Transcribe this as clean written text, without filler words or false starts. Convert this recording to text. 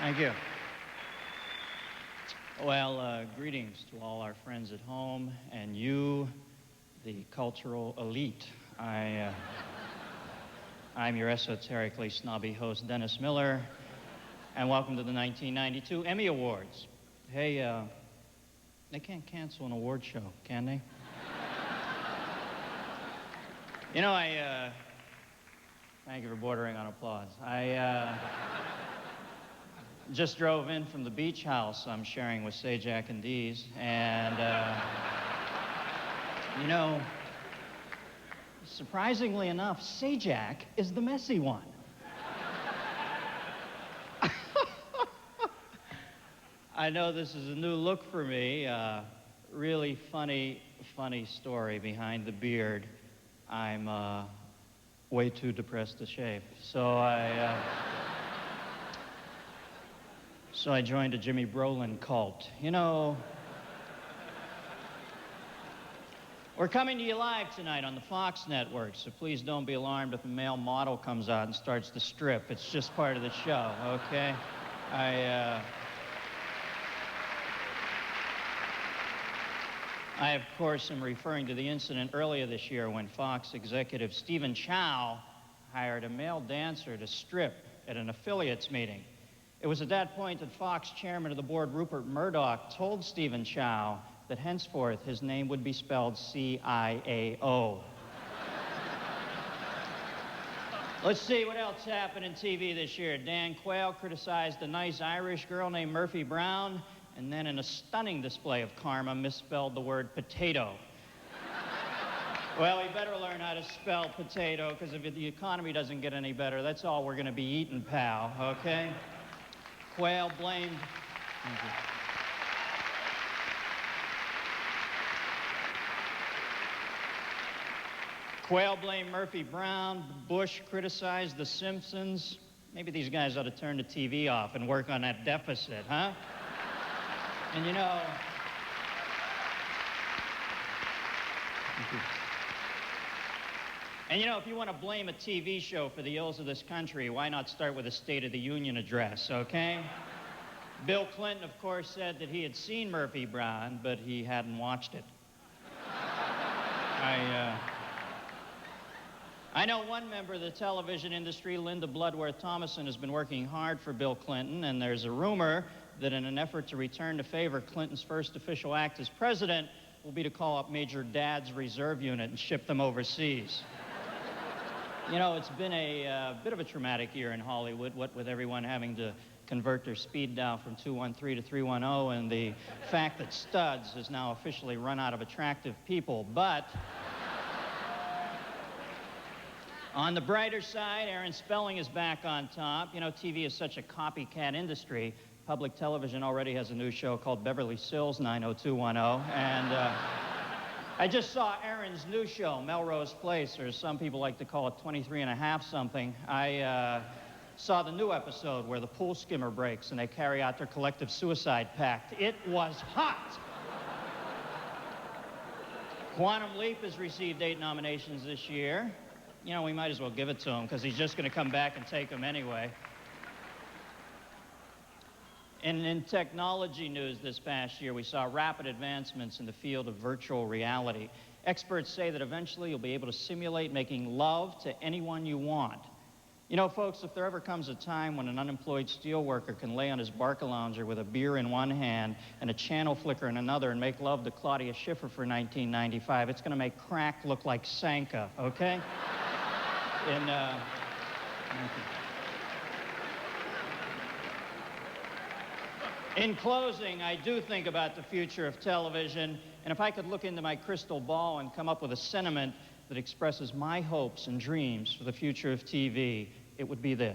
Thank you. Well, greetings to all our friends at home and you, the cultural elite. I'm your esoterically snobby host, Dennis Miller, and welcome to the 1992 Emmy Awards. Hey, they can't cancel an award show, can they? You know, thank you for bordering on applause. I just drove in from the beach house I'm sharing with Sajak and Dees, and, you know, surprisingly enough, Sajak is the messy one. I know this is a new look for me. Really funny story behind the beard. I'm way too depressed to shave. So I joined a Jimmy Brolin cult. You know, we're coming to you live tonight on the Fox network, so please don't be alarmed if a male model comes out and starts to strip. It's just part of the show, okay? I, of course, am referring to the incident earlier this year when Fox executive Stephen Chow hired a male dancer to strip at an affiliates meeting. It was at that point that Fox chairman of the board, Rupert Murdoch, told Stephen Chow that henceforth his name would be spelled C-I-A-O. Let's see what else happened in TV this year. Dan Quayle criticized a nice Irish girl named Murphy Brown, and then in a stunning display of karma, misspelled the word potato. Well, we better learn how to spell potato, because if the economy doesn't get any better, that's all we're going to be eating, pal, okay? Quayle blamed... Thank you. Quayle blamed Murphy Brown. Bush criticized The Simpsons. Maybe these guys ought to turn the TV off and work on that deficit, huh? And you know... And you know, if you want to blame a TV show for the ills of this country, why not start with a State of the Union address, okay? Bill Clinton, of course, said that he had seen Murphy Brown, but he hadn't watched it. I know one member of the television industry, Linda Bloodworth-Thomason, has been working hard for Bill Clinton, and there's a rumor that in an effort to return to favor, Clinton's first official act as president will be to call up Major Dad's reserve unit and ship them overseas. You know, it's been a bit of a traumatic year in Hollywood, what with everyone having to convert their speed dial from 213 to 310, and the fact that Studs has now officially run out of attractive people. But on the brighter side, Aaron Spelling is back on top. You know, TV is such a copycat industry. Public television already has a new show called Beverly Sills 90210, and I just saw Aaron's new show, Melrose Place, or some people like to call it 23 and a half something. I saw the new episode where the pool skimmer breaks and they carry out their collective suicide pact. It was hot. Quantum Leap has received 8 nominations this year. You know, we might as well give it to him because he's just going to come back and take them anyway. And in technology news this past year, we saw rapid advancements in the field of virtual reality. Experts say that eventually you'll be able to simulate making love to anyone you want. You know, folks, if there ever comes a time when an unemployed steelworker can lay on his Barcalounger with a beer in one hand and a channel flicker in another and make love to Claudia Schiffer for 1995, it's going to make crack look like Sanka, okay? Thank you. In closing, I do think about the future of television, and if I could look into my crystal ball and come up with a sentiment that expresses my hopes and dreams for the future of TV, it would be this.